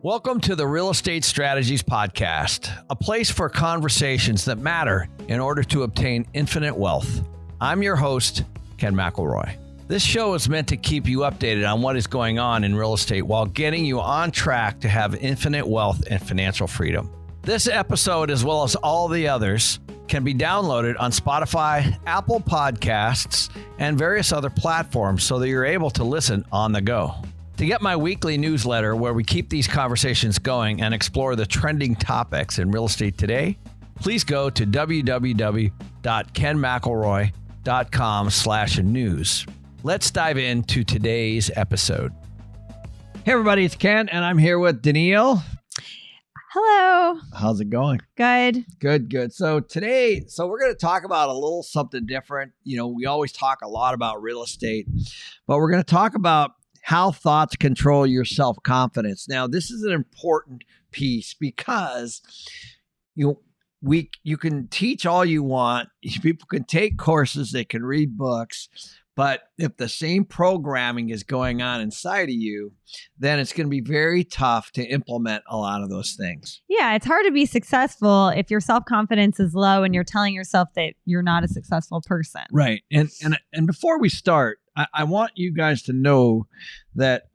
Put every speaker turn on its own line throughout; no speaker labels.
Welcome to the Real Estate Strategies Podcast, a place for conversations that matter in order to obtain infinite wealth. I'm your host, Ken McElroy. This show is meant to keep you updated on what is going on in real estate while getting you on track to have infinite wealth and financial freedom. This episode, as well as all the others, can be downloaded on Spotify, Apple Podcasts, and various other platforms so that you're able to listen on the go. To get my weekly newsletter where we keep these conversations going and explore the trending topics in real estate today, please go to www.kenmcelroy.com/news. Let's dive into today's episode. Hey everybody, it's Ken and I'm here with Danille.
Hello.
How's it going?
Good.
Good. So today, we're going to talk about a little something different. You know, we always talk a lot about real estate, but we're going to talk about how thoughts control your self-confidence. Now, this is an important piece because you can teach all you want. People can take courses, they can read books, but if the same programming is going on inside of you, then it's going to be very tough to implement a lot of those things.
Yeah, it's hard to be successful if your self-confidence is low and you're telling yourself that you're not a successful person.
Right. And before we start, I want you guys to know that,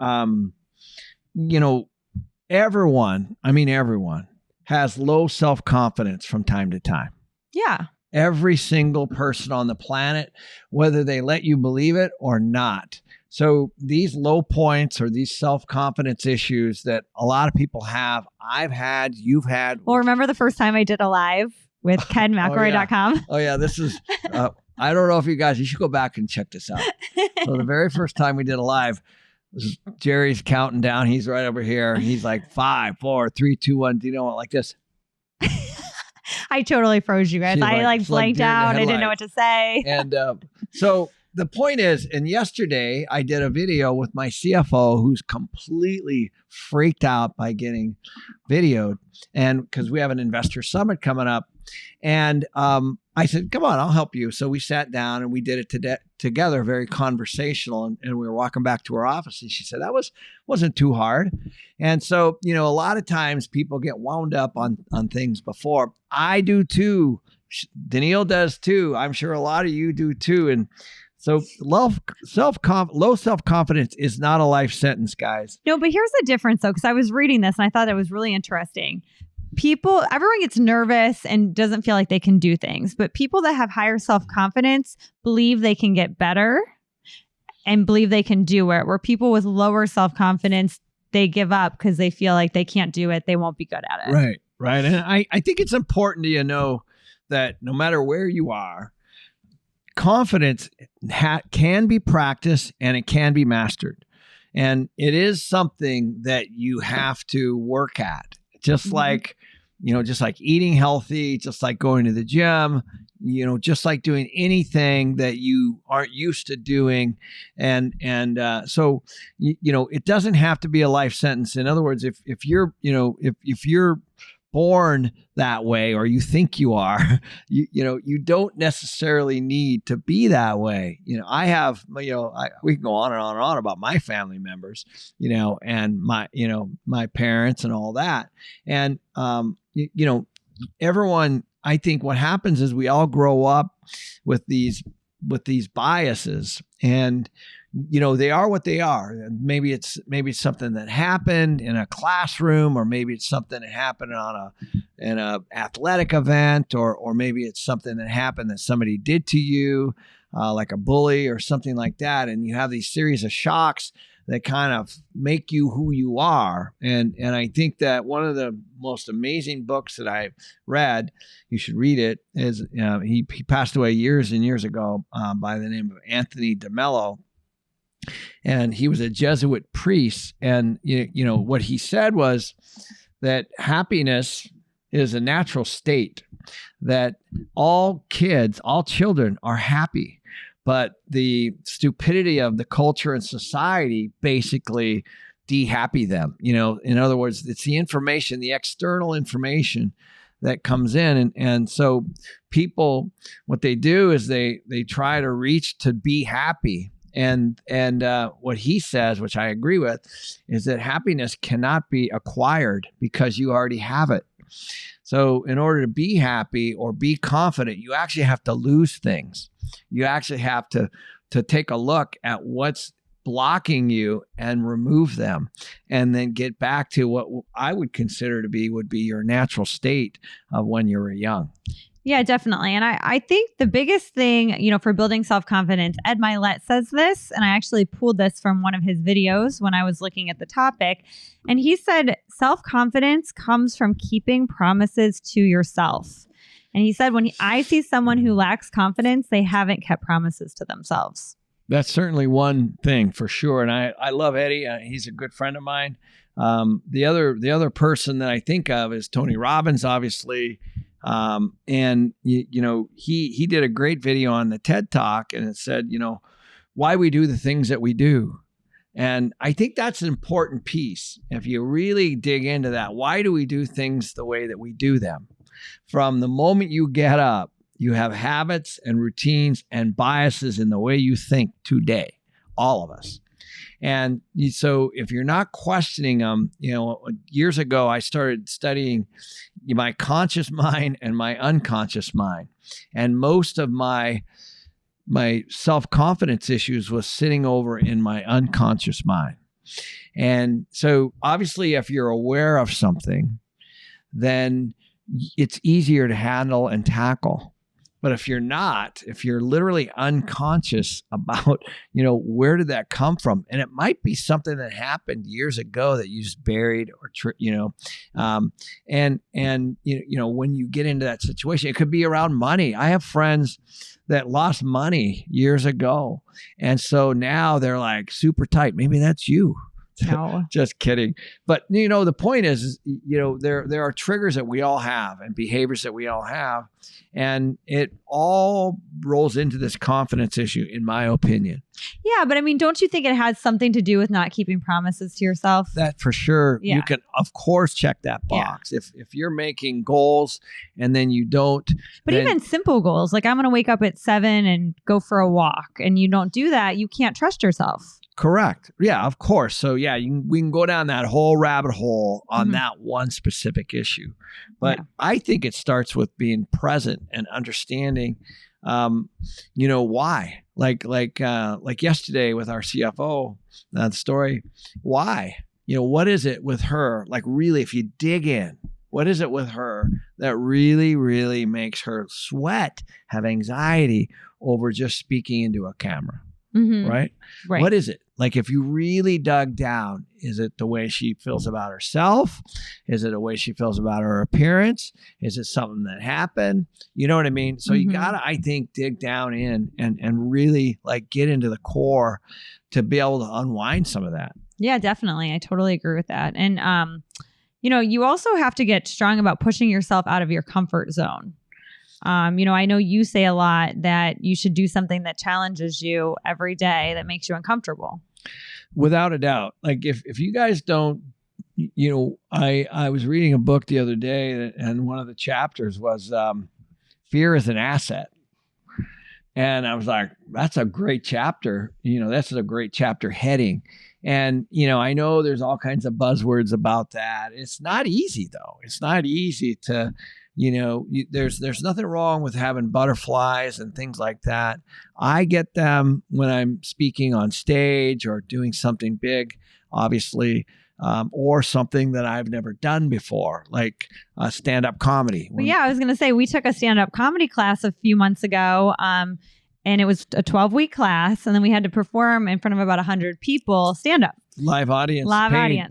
everyone has low self-confidence from time to time.
Yeah.
Every single person on the planet, whether they let you believe it or not. So these low points or these self-confidence issues that a lot of people have, I've had, you've had.
Well, remember the first time I did a live with KenMcElroy.com?
Oh yeah, this is, I don't know if you should go back and check this out. So the very first time we did a live, Jerry's counting down. He's right over here. He's like 5, 4, 3, 2, 1. Do you know what? Like this.
I totally froze you guys. I blanked out. I didn't know what to say.
And so the point is, and yesterday I did a video with my CFO who's completely freaked out by getting videoed. And because we have an investor summit coming up. And I said, come on, I'll help you. So we sat down and we did it together, very conversational. And we were walking back to her office and she said, that wasn't too hard. And so, a lot of times people get wound up on things before. I do too. Danille does too. I'm sure a lot of you do too. And so low self-confidence is not a life sentence, guys.
No, but here's the difference though, because I was reading this and I thought it was really interesting. Everyone gets nervous and doesn't feel like they can do things, but people that have higher self-confidence believe they can get better and believe they can do it, where people with lower self-confidence, they give up because they feel like they can't do it. They won't be good at it.
Right. And I think it's important to know that no matter where you are, confidence can be practiced and it can be mastered. And it is something that you have to work at. Just like eating healthy, just like going to the gym, just like doing anything that you aren't used to doing. And so it doesn't have to be a life sentence. In other words, if you're born that way, or you think you are, you don't necessarily need to be that way. I have, we can go on and on and on about my family members, and my parents and all that. And, everyone, I think what happens is we all grow up with these biases, and they are what they are. Maybe it's something that happened in a classroom, or maybe it's something that happened in a athletic event, or maybe it's something that happened that somebody did to you, like a bully or something like that. And you have these series of shocks that kind of make you who you are. And I think that one of the most amazing books that I've read, you should read it, is he passed away years and years ago by the name of Anthony DeMello. And he was a Jesuit priest. And, what he said was that happiness is a natural state, that all children are happy. But the stupidity of the culture and society basically de-happy them. In other words, it's the information, the external information that comes in. And so people, what they do is they try to reach to be happy. And what he says, which I agree with, is that happiness cannot be acquired because you already have it. So in order to be happy or be confident, you actually have to lose things. You actually have to take a look at what's blocking you and remove them, and then get back to what I would consider would be your natural state of when you were young.
Yeah, definitely. And I think the biggest thing, for building self-confidence, Ed Milet says this, and I actually pulled this from one of his videos when I was looking at the topic. And he said, self-confidence comes from keeping promises to yourself. And he said, I see someone who lacks confidence, they haven't kept promises to themselves.
That's certainly one thing for sure. And I love Eddie. He's a good friend of mine. The other person that I think of is Tony Robbins, obviously. And he did a great video on the TED Talk, and it said, why we do the things that we do. And I think that's an important piece. If you really dig into that, why do we do things the way that we do them? From the moment you get up, you have habits and routines and biases in the way you think today, all of us. And so if you're not questioning them, years ago, I started studying my conscious mind and my unconscious mind. And most of my self-confidence issues was sitting over in my unconscious mind. And so obviously, if you're aware of something, then it's easier to handle and tackle. But if you're literally unconscious about, where did that come from? And it might be something that happened years ago that you just buried or, when you get into that situation, it could be around money. I have friends that lost money years ago. And so now they're like super tight. Maybe that's you. No. Just kidding. But, the point is, there are triggers that we all have and behaviors that we all have. And it all rolls into this confidence issue, in my opinion.
Yeah. But don't you think it has something to do with not keeping promises to yourself?
That for sure. Yeah. You can, of course, check that box. Yeah. If you're making goals and then you don't.
But even simple goals, like I'm going to wake up at 7 and go for a walk, and you don't do that, you can't trust yourself.
Correct. Yeah, of course. So yeah, we can go down that whole rabbit hole on that one specific issue. But I think it starts with being present and understanding, why. Like yesterday with our CFO, that story, why? What is it with her? Like really, if you dig in, what is it with her that really, really makes her sweat, have anxiety over just speaking into a camera? Mm-hmm. Right? What is it? Like if you really dug down, is it the way she feels about herself? Is it the way she feels about her appearance? Is it something that happened? You know what I mean? So you gotta, I think, dig down in and really get into the core to be able to unwind some of that.
Yeah, definitely. I totally agree with that. And you also have to get strong about pushing yourself out of your comfort zone. I know you say a lot that you should do something that challenges you every day, that makes you uncomfortable.
Without a doubt. Like if you guys don't, I was reading a book the other day, and one of the chapters was fear is an asset. And I was like, that's a great chapter. That's a great chapter heading. And, I know there's all kinds of buzzwords about that. It's not easy though. It's not easy to, there's nothing wrong with having butterflies and things like that. I get them when I'm speaking on stage or doing something big, obviously, or something that I've never done before, like stand-up comedy.
Well, yeah, I was going to say, we took a stand-up comedy class a few months ago. And it was a 12-week class. And then we had to perform in front of about 100 people, stand-up.
Live audience.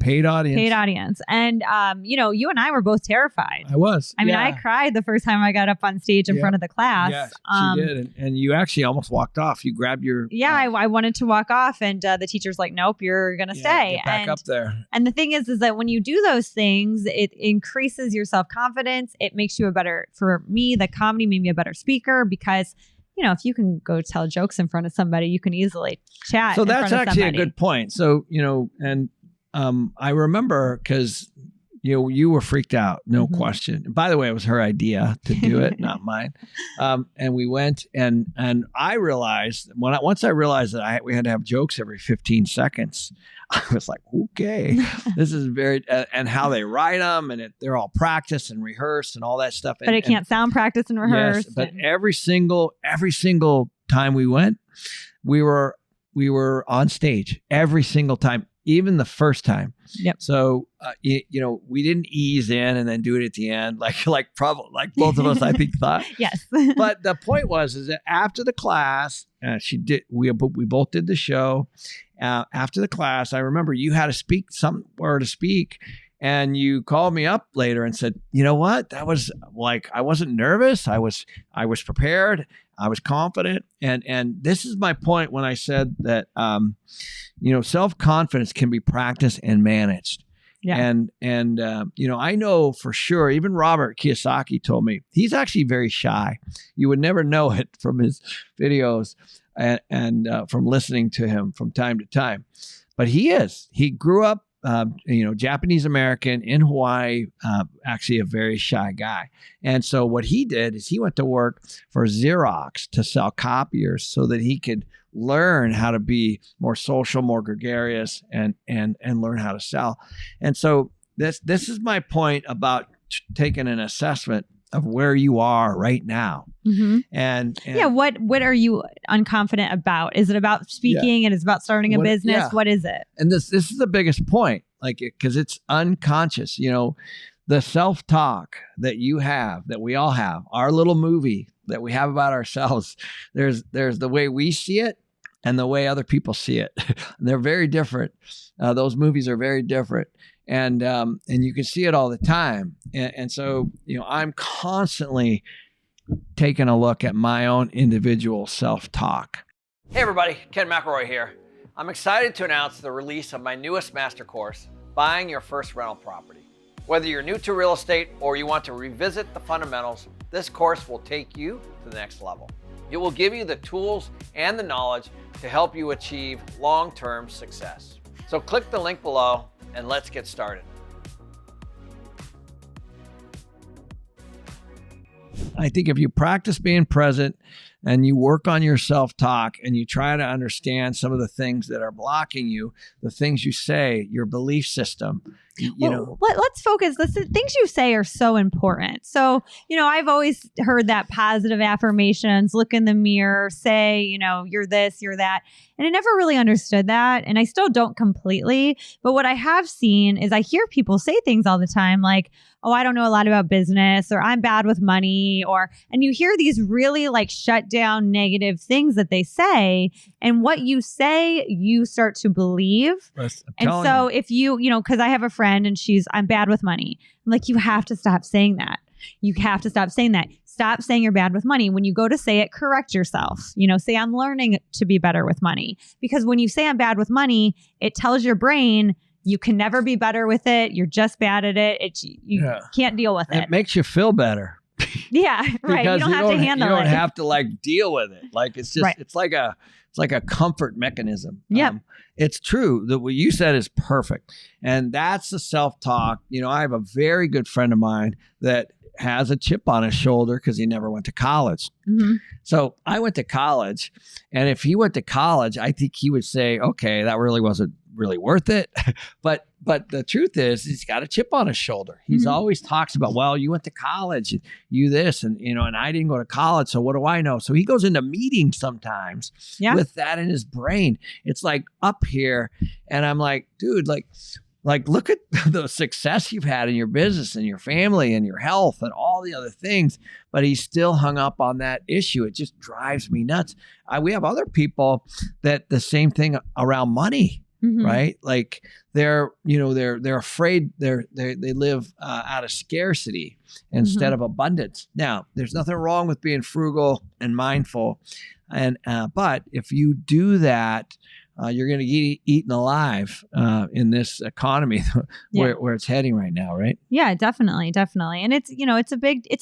Paid audience.
Paid audience.
And, you and I were both terrified.
I was.
I mean, I cried the first time I got up on stage in front of the class.
Yes, she did. And you actually almost walked off. You grabbed your...
Yeah, I wanted to walk off. And the teacher's like, nope, you're going to stay.
Get back up there.
And the thing is that when you do those things, it increases your self-confidence. It makes you for me, the comedy made me a better speaker because... if you can go tell jokes in front of somebody, you can easily chat. So
that's actually a good point. So, I remember because you were freaked out, no
Mhm.
question. By the way, it was her idea to do it, not mine. And we went, and I realized once I realized that we had to have jokes every 15 seconds, I was like, okay, this is very, and how they write them, and they're all practiced and rehearsed and all that stuff.
But it can't sound practiced and rehearsed.
Yes, but every single time we went, we were on stage every single time, even the first time.
Yep.
So we didn't ease in and then do it at the end, like both of us, I think, thought.
Yes.
But the point is that after the class, we both did the show. After the class, I remember you had to speak somewhere to speak. And you called me up later and said, you know what? That was like, I wasn't nervous. I was prepared. I was confident. And this is my point when I said that, self-confidence can be practiced and managed. Yeah. And I know for sure, even Robert Kiyosaki told me he's actually very shy. You would never know it from his videos and from listening to him from time to time. But he grew up, Japanese American in Hawaii, actually a very shy guy. And so what he did is he went to work for Xerox to sell copiers so that he could learn how to be more social, more gregarious, and learn how to sell. And so this is my point about taking an assessment of where you are right now.
Mm-hmm.
And
what are you unconfident about? Is it about speaking and it's about starting a business? Yeah. What is it?
And this is the biggest point, because it's unconscious, the self-talk that you have, that we all have, our little movie that we have about ourselves. There's the way we see it and the way other people see it. They're very different. Those movies are very different. And you can see it all the time. And so, I'm constantly taking a look at my own individual self-talk. Hey everybody, Ken McElroy here. I'm excited to announce the release of my newest master course, Buying Your First Rental Property. Whether you're new to real estate or you want to revisit the fundamentals, this course will take you to the next level. It will give you the tools and the knowledge to help you achieve long-term success. So click the link below and let's get started. I think if you practice being present and you work on your self-talk and you try to understand some of the things that are blocking you, the things you say, your belief system,
let's focus. The things you say are so important. So, I've always heard that positive affirmations, look in the mirror, say, you're this, you're that. And I never really understood that. And I still don't completely. But what I have seen is I hear people say things all the time like, oh, I don't know a lot about business, or I'm bad with money, and you hear these really shut down negative things that they say. And what you say, you start to believe. And so if you, because I have a friend and I'm bad with money. I'm like, you have to stop saying that. You have to stop saying that. Stop saying you're bad with money. When you go to say it, correct yourself. Say I'm learning to be better with money. Because when you say I'm bad with money, it tells your brain you can never be better with it. You're just bad at it. You can't deal with it.
It makes you feel better.
Yeah, right. You don't have to handle it.
You don't have to deal with it. It's just, it's like a comfort mechanism.
Yeah.
It's true that what you said is perfect. And that's the self-talk. I have a very good friend of mine that has a chip on his shoulder because he never went to college.
Mm-hmm.
So I went to college, and if he went to college, I think he would say, okay, that really wasn't really worth it. But the truth is he's got a chip on his shoulder. He's always talks about, well, you went to college, you this, and and I didn't go to college, so what do I know? So he goes into meetings sometimes with that in his brain. It's like up here, and I'm like, dude, look at the success you've had in your business and your family and your health and all the other things, but he's still hung up on that issue. It just drives me nuts. We have other people that the same thing around money. Mm-hmm. Right? They're afraid they live out of scarcity instead of abundance. Now, there's nothing wrong with being frugal and mindful. But if you do that you're going to get eaten alive in this economy where it's heading right now, right?
Yeah, definitely. And it's, it's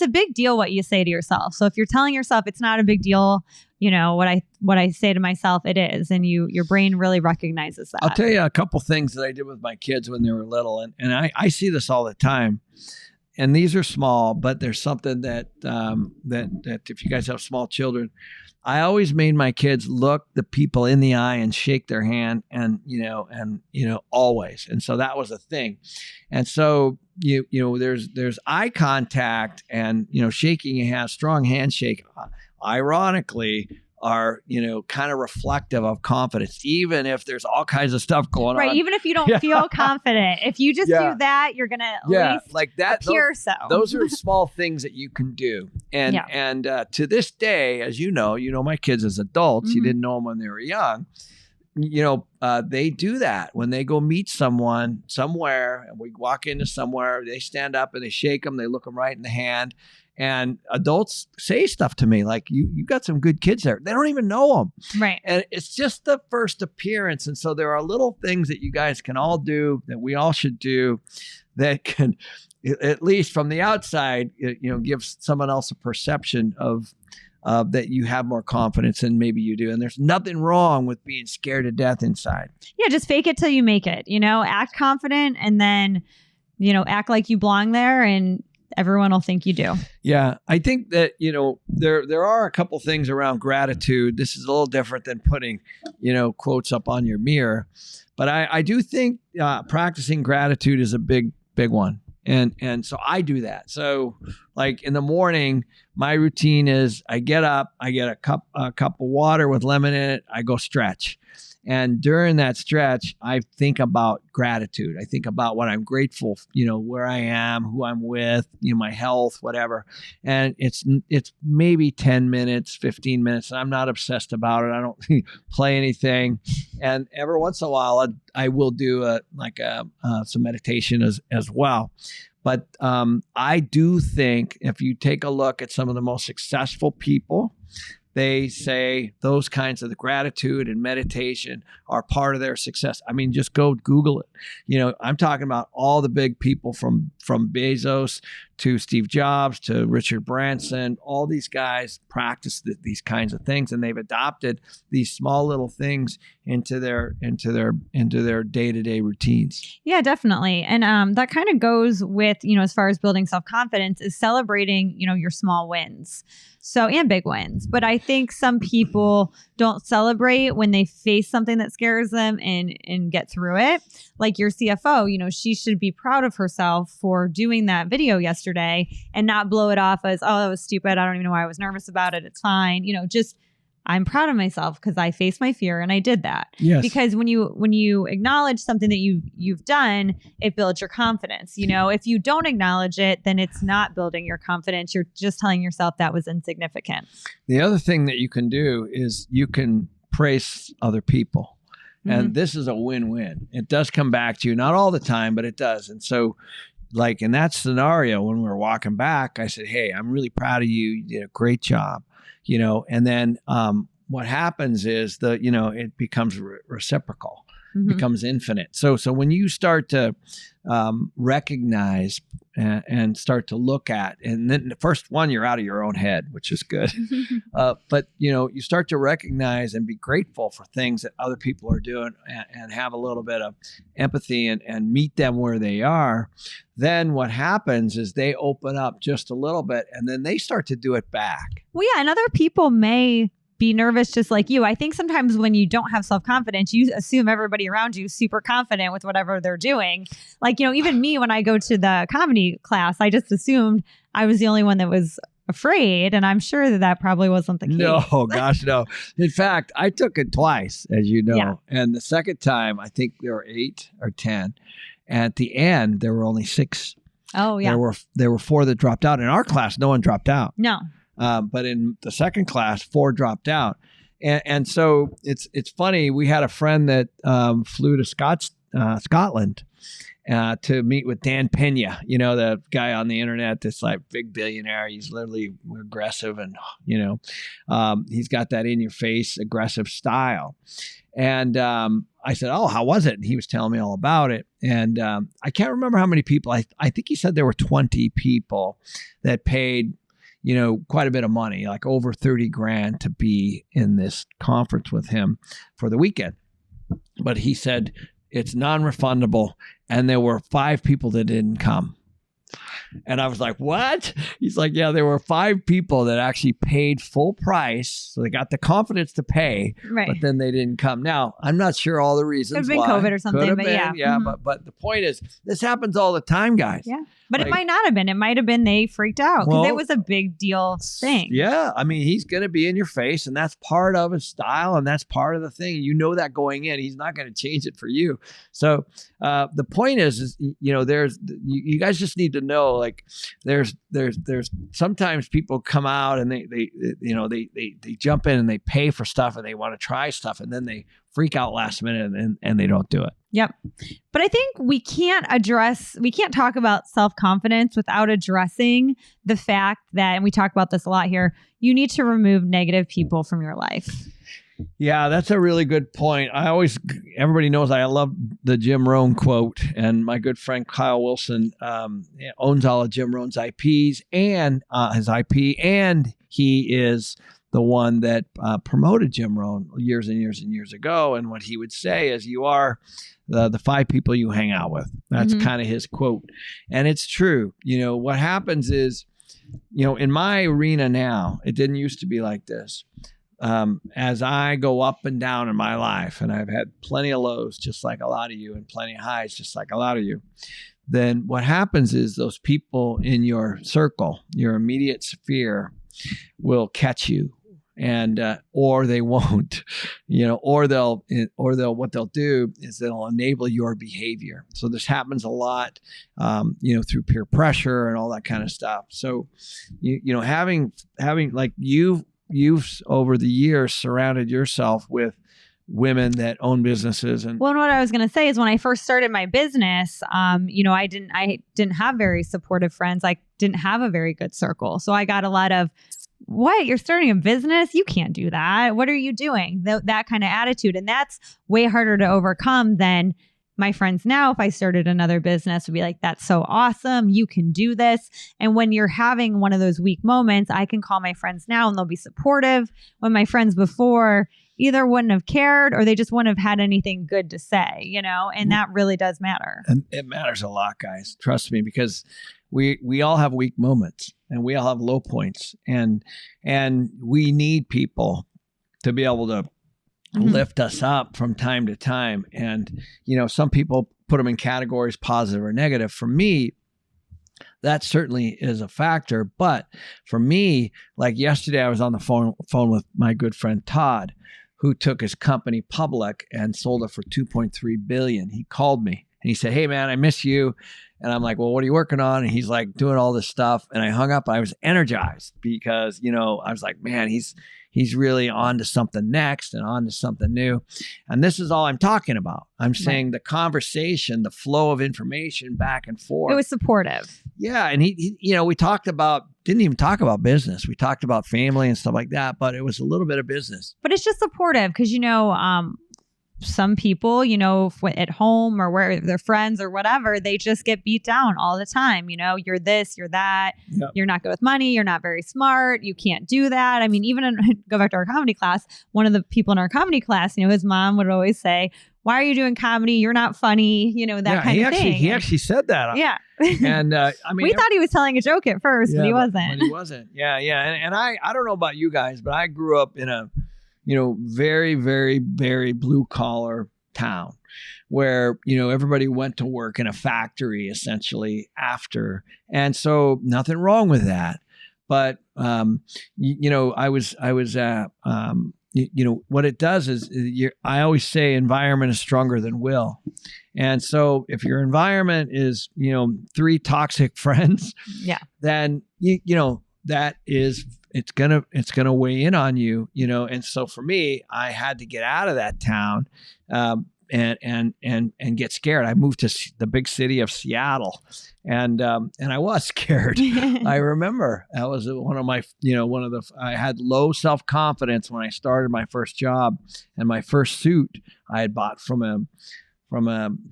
a big deal what you say to yourself. So if you're telling yourself it's not a big deal, what I say to myself, it is. And your brain really recognizes that.
I'll tell you a couple things that I did with my kids when they were little. And I see this all the time. And these are small, but there's something that if you guys have small children, I always made my kids look the people in the eye and shake their hand and always. And so that was a thing. And so, there's eye contact and, shaking a hand, strong handshake, ironically, are, kind of reflective of confidence, even if there's all kinds of stuff going on.
Right. Even if you don't feel confident, if you just do that, you're going to at least
like that,
appear
those are small things that you can do. And to this day, as you know my kids as adults, you didn't know them when they were young. They do that when they go meet someone somewhere and we walk into somewhere, they stand up and they shake them, they look them right in the hand. And adults say stuff to me like, you got some good kids there. They don't even know them.
Right.
And it's just the first appearance. And so there are little things that you guys can all do, that we all should do, that can, at least from the outside, give someone else a perception of that you have more confidence than maybe you do. And there's nothing wrong with being scared to death inside. Yeah,
just fake it till you make it, act confident and then, act like you belong there and everyone will think you do.
Yeah. I think that, there are a couple things around gratitude. This is a little different than putting, quotes up on your mirror. But I do think practicing gratitude is a big one. And so I do that. So like in the morning, my routine is I get up, I get a cup of water with lemon in it. I go stretch. And during that stretch, I think about gratitude. I think about what I'm grateful, where I am, who I'm with, my health, whatever. And it's maybe 10 minutes, 15 minutes. And I'm not obsessed about it. I don't play anything. And every once in a while, I will do some meditation as well. But I do think if you take a look at some of the most successful people, they say those kinds of the gratitude and meditation are part of their success. I mean, just go Google it. I'm talking about all the big people from Bezos to Steve Jobs to Richard Branson. All these guys practice these kinds of things, and they've adopted these small little things into their day-to-day routines.
Yeah, definitely. And that kind of goes with, as far as building self-confidence is celebrating, your small wins. So, and big wins. But I think some people don't celebrate when they face something that scares them and get through it. Like your CFO, she should be proud of herself for doing that video yesterday and not blow it off as, oh, that was stupid. I don't even know why I was nervous about it. It's fine. Just I'm proud of myself because I faced my fear and I did that.
Yes.
Because when you acknowledge something that you've done, it builds your confidence. If you don't acknowledge it, then it's not building your confidence. You're just telling yourself that was insignificant.
The other thing that you can do is you can praise other people. And this is a win-win. It does come back to you, not all the time, but it does. And so like in that scenario, when we were walking back, I said, hey, I'm really proud of you. You did a great job. And then what happens is it becomes reciprocal, becomes infinite. So when you start to recognize and start to look at, and then the first one, you're out of your own head, which is good. But you start to recognize and be grateful for things that other people are doing and have a little bit of empathy and meet them where they are. Then what happens is they open up just a little bit and then they start to do it back.
Well, yeah. And other people may be nervous just like you. I think sometimes when you don't have self-confidence, you assume everybody around you is super confident with whatever they're doing. Like, even me, when I go to the comedy class, I just assumed I was the only one that was afraid. And I'm sure that probably wasn't the case.
No, gosh, no. In fact, I took it twice, as you know. Yeah. And the second time, I think there were 8 or 10. At the end, there were only 6.
Oh, yeah.
There were 4 that dropped out. In our class, no one dropped out.
No.
But in the second class, 4 dropped out. And so it's funny. We had a friend that flew to Scotland. to meet with Dan Pena, the guy on the internet that's like big billionaire. He's literally aggressive and, he's got that in your face, aggressive style. And I said, oh, how was it? And he was telling me all about it. And I can't remember how many people. I think he said there were 20 people that paid, quite a bit of money, like over 30 grand to be in this conference with him for the weekend. But he said it's non-refundable. And there were 5 people that didn't come. And I was like, what? He's like, yeah, there were 5 people that actually paid full price. So they got the confidence to pay, but then they didn't come. Now, I'm not sure all the reasons
why. Could have been COVID or something, but yeah.
Yeah, but the point is, this happens all the time, guys.
Yeah, but it might not have been. It might have been they freaked out because it was a big deal thing.
Yeah, I mean, he's going to be in your face, and that's part of his style, and that's part of the thing. You know that going in. He's not going to change it for you. So the point is there's you guys just need to know, like, there's sometimes people come out and they jump in and they pay for stuff and they want to try stuff and then they freak out last minute and they don't do it.
Yep. But I think we can't talk about self-confidence without addressing the fact that, and we talk about this a lot here, you need to remove negative people from your life.
Yeah, that's a really good point. Everybody knows I love the Jim Rohn quote, and my good friend Kyle Wilson owns all of Jim Rohn's IPs and his IP, and he is the one that promoted Jim Rohn years and years and years ago. And what he would say is, you are the 5 people you hang out with. That's kind of his quote. And it's true. What happens is, in my arena now, it didn't used to be like this. As I go up and down in my life, and I've had plenty of lows, just like a lot of you, and plenty of highs, just like a lot of you, then what happens is those people in your circle, your immediate sphere, will catch you, and or they won't, or they'll what they'll do is they'll enable your behavior. So this happens a lot, through peer pressure and all that kind of stuff. So, having like you've over the years surrounded yourself with women that own businesses. And
what I was going to say is, when I first started my business, I didn't have very supportive friends. I didn't have a very good circle. So I got a lot of, what? You're starting a business? You can't do that. What are you doing? That kind of attitude. And that's way harder to overcome than my friends now. If I started another business, would be like, that's so awesome. You can do this. And when you're having one of those weak moments, I can call my friends now and they'll be supportive, when my friends before either wouldn't have cared or they just wouldn't have had anything good to say, and that really does matter.
And it matters a lot, guys. Trust me, because we all have weak moments and we all have low points, and we need people to be able to lift us up from time to time. And, some people put them in categories, positive or negative. For me, that certainly is a factor. But for me, like yesterday, I was on the phone with my good friend Todd, who took his company public and sold it for $2.3 billion. He called me and he said, hey man, I miss you. And I'm like, well, what are you working on? And he's like doing all this stuff. And I hung up. I was energized because, I was like, man, he's really on to something next and on to something new. And this is all I'm talking about. I'm saying the conversation, the flow of information back and forth.
It was supportive.
Yeah. And he we didn't even talk about business. We talked about family and stuff like that, but it was a little bit of business.
But it's just supportive because, some people, at home or where their friends or whatever, they just get beat down all the time. You're this, you're that, You're not good with money, you're not very smart, you can't do that. I mean, go back to our comedy class, one of the people in our comedy class, his mom would always say, why are you doing comedy? You're not funny, that kind of thing.
He actually said that.
Yeah.
And
we thought he was telling a joke at first, but he wasn't.
But he wasn't. Yeah. And I don't know about you guys, but I grew up in a very, very, very blue collar town where, everybody went to work in a factory essentially after. And so nothing wrong with that. But, what it does is I always say environment is stronger than will. And so if your environment is, 3 toxic friends, then, that is, it's gonna weigh in on you, And so for me, I had to get out of that town and get scared. I moved to the big city of Seattle, and I was scared. I remember that was one of my, I had low self-confidence when I started my first job, and my first suit I had bought from a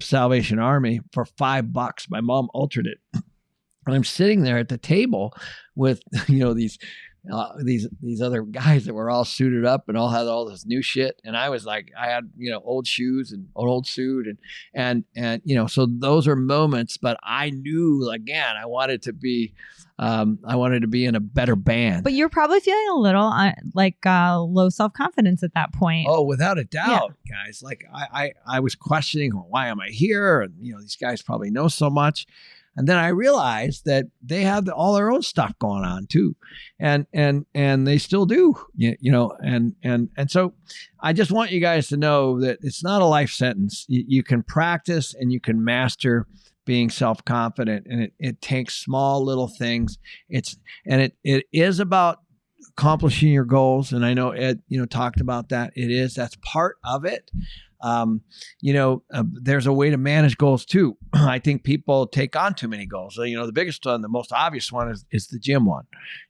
Salvation Army for $5. My mom altered it. And I'm sitting there at the table with, these other guys that were all suited up and all had all this new shit. And I was like, I had, old shoes and an old suit and so those are moments, but I knew, again, I wanted to be in a better band.
But you're probably feeling a little low self-confidence at that point.
Oh, without a doubt, guys. Like I was questioning, why am I here? And, these guys probably know so much. And then I realized that they have all their own stuff going on too. And they still do, and so I just want you guys to know that it's not a life sentence. You can practice and you can master being self-confident, and it takes small little things. It is about accomplishing your goals. And I know Ed, talked about that. That's part of it. There's a way to manage goals too. I think people take on too many goals. So, the biggest one, the most obvious one is the gym one.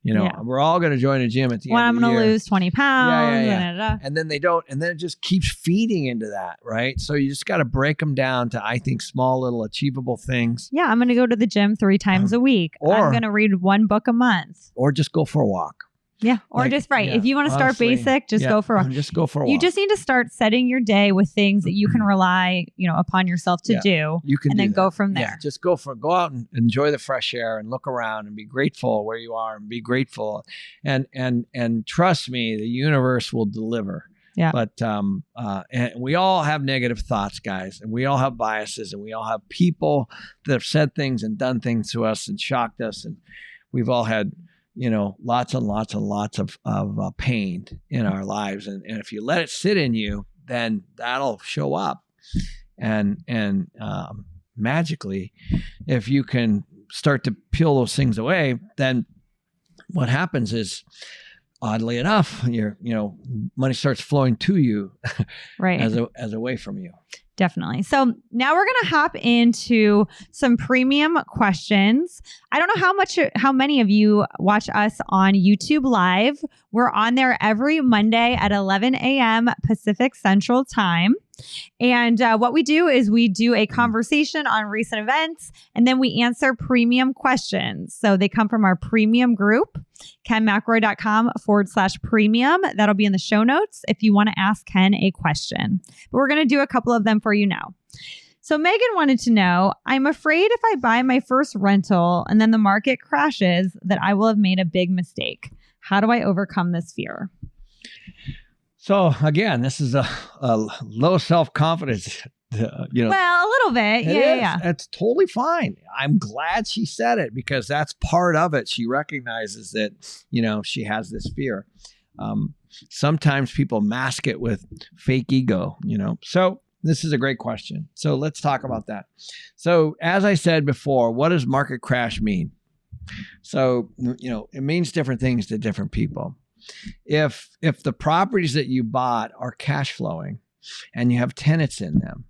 We're all going to join a gym at the end of the year.
I'm going to lose 20 pounds.
Yeah. And then they don't. And then it just keeps feeding into that, right? So you just got to break them down to, I think, small little achievable things.
Yeah. I'm going to go to the gym 3 times a week. I'm going to read 1 book a month.
Or just go for a walk.
Yeah. Or if you want to start basic, go for a walk.
Just go for a walk.
You just need to start setting your day with things that you can rely, upon yourself to do.
You can
and then go from there.
Yeah, just go out and enjoy the fresh air and look around and be grateful where you are and be grateful. And trust me, the universe will deliver.
Yeah.
But and we all have negative thoughts, guys, and we all have biases, and we all have people that have said things and done things to us and shocked us, and we've all had lots and lots and lots of pain in our lives. And if you let it sit in you, then that'll show up. And magically, if you can start to peel those things away, then what happens is, oddly enough, your money starts flowing to you,
right,
as away from you.
Definitely. So now we're going to hop into some premium questions. I don't know how many of you watch us on YouTube Live. We're on there every Monday at 11 a.m. Pacific Central Time. And what we do is we do a conversation on recent events, and then we answer premium questions. So they come from our premium group, kenmcelroy.com/premium. That'll be in the show notes if you want to ask Ken a question. But we're going to do a couple of them for you now. So Megan wanted to know, I'm afraid if I buy my first rental and then the market crashes, that I will have made a big mistake. How do I overcome this fear?
So again, this is a low self-confidence,
Well, a little bit. Yeah.
It's totally fine. I'm glad she said it, because that's part of it. She recognizes that, she has this fear. Sometimes people mask it with fake ego, So this is a great question. So let's talk about that. So as I said before, what does market crash mean? So, it means different things to different people. If the properties that you bought are cash flowing and you have tenants in them,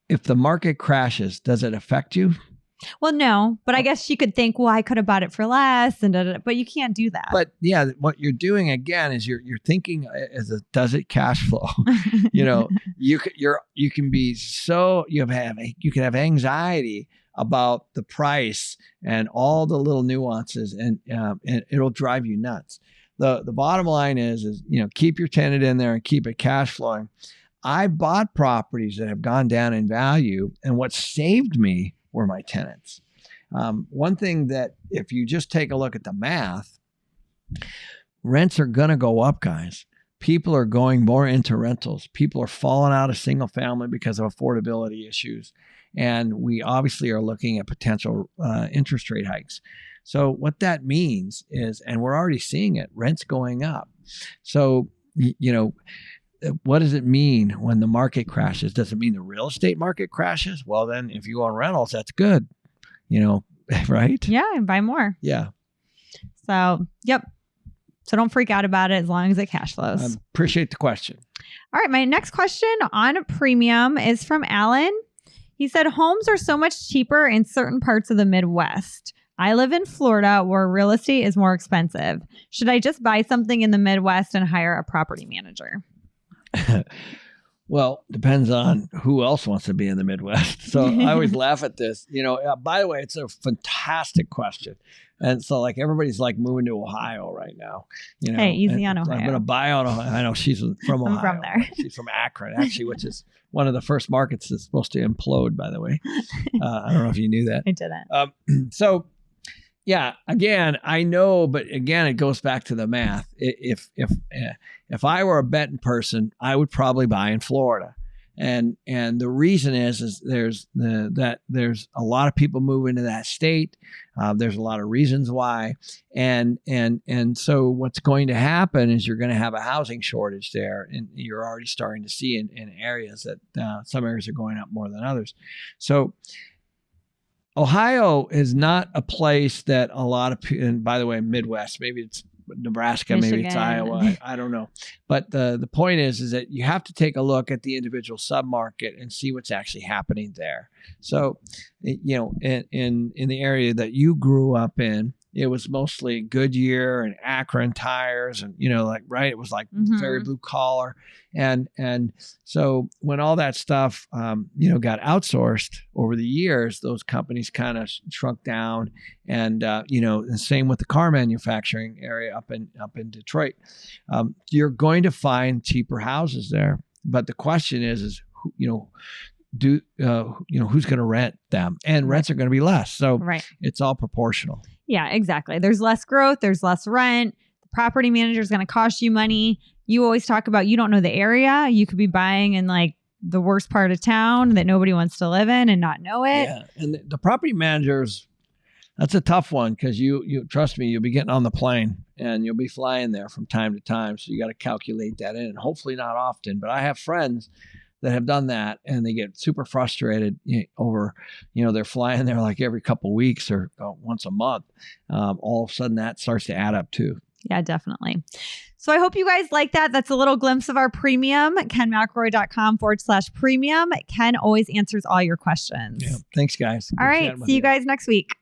if the market crashes, does it affect you?
Well, no, but I guess she could think, well, I could have bought it for less, but you can't do that.
But yeah, what you're doing again is you're thinking does it cash flow? You can be so you can have anxiety about the price and all the little nuances, and it'll drive you nuts. The bottom line is keep your tenant in there and keep it cash flowing. I bought properties that have gone down in value, and what saved me were my tenants. One thing that, if you just take a look at the math, rents are going to go up, guys. People are going more into rentals. People are falling out of single family because of affordability issues. And we obviously are looking at potential interest rate hikes. So what that means is, and we're already seeing it, rents going up. So, what does it mean when the market crashes? Does it mean the real estate market crashes? Well, then if you own rentals, that's good, right?
Yeah, and buy more.
Yeah.
So, yep. So don't freak out about it as long as it cash flows.
I appreciate the question.
All right. My next question on premium is from Alan. He said, homes are so much cheaper in certain parts of the Midwest. I live in Florida where real estate is more expensive. Should I just buy something in the Midwest and hire a property manager?
Well, depends on who else wants to be in the Midwest. So I always laugh at this. By the way, it's a fantastic question. And so like everybody's like moving to Ohio right now.
Hey, easy on Ohio.
I'm going to buy out Ohio. I know she's from Ohio.
I'm from there.
She's from Akron, actually, which is one of the first markets that's supposed to implode, by the way. I don't know if you knew that.
I didn't.
So yeah, again, I know, but again, it goes back to the math. If I were a betting person, I would probably buy in Florida, and the reason is there's a lot of people moving to that state. There's a lot of reasons why, and so what's going to happen is you're going to have a housing shortage there, and you're already starting to see in areas that some areas are going up more than others. So Ohio is not a place that a lot of people, and by the way, Midwest, maybe it's Nebraska,
Michigan.
maybe it's Iowa, I don't know. But the point is that you have to take a look at the individual submarket and see what's actually happening there. So, in the area that you grew up in, it was mostly Goodyear and Akron tires, and right, it was like very blue collar, and so when all that stuff got outsourced over the years, those companies kind of shrunk down, and the same with the car manufacturing area up in Detroit. You're going to find cheaper houses there, but the question is who's going to rent them, and rents are going to be less, so it's all proportional.
Yeah, exactly. There's less growth. There's less rent. The property manager is going to cost you money. You always talk about you don't know the area. You could be buying in like the worst part of town that nobody wants to live in and not know it.
Yeah, and the property managers, that's a tough one because you trust me, you'll be getting on the plane and you'll be flying there from time to time. So you got to calculate that in. Hopefully not often, but I have friends that have done that, and they get super frustrated over, they're flying there like every couple of weeks or once a month. All of a sudden that starts to add up too.
Yeah, definitely. So I hope you guys like that. That's a little glimpse of our premium, kenmcelroy.com/premium. Ken always answers all your questions.
Yeah. Thanks, guys.
All right. See you guys next week.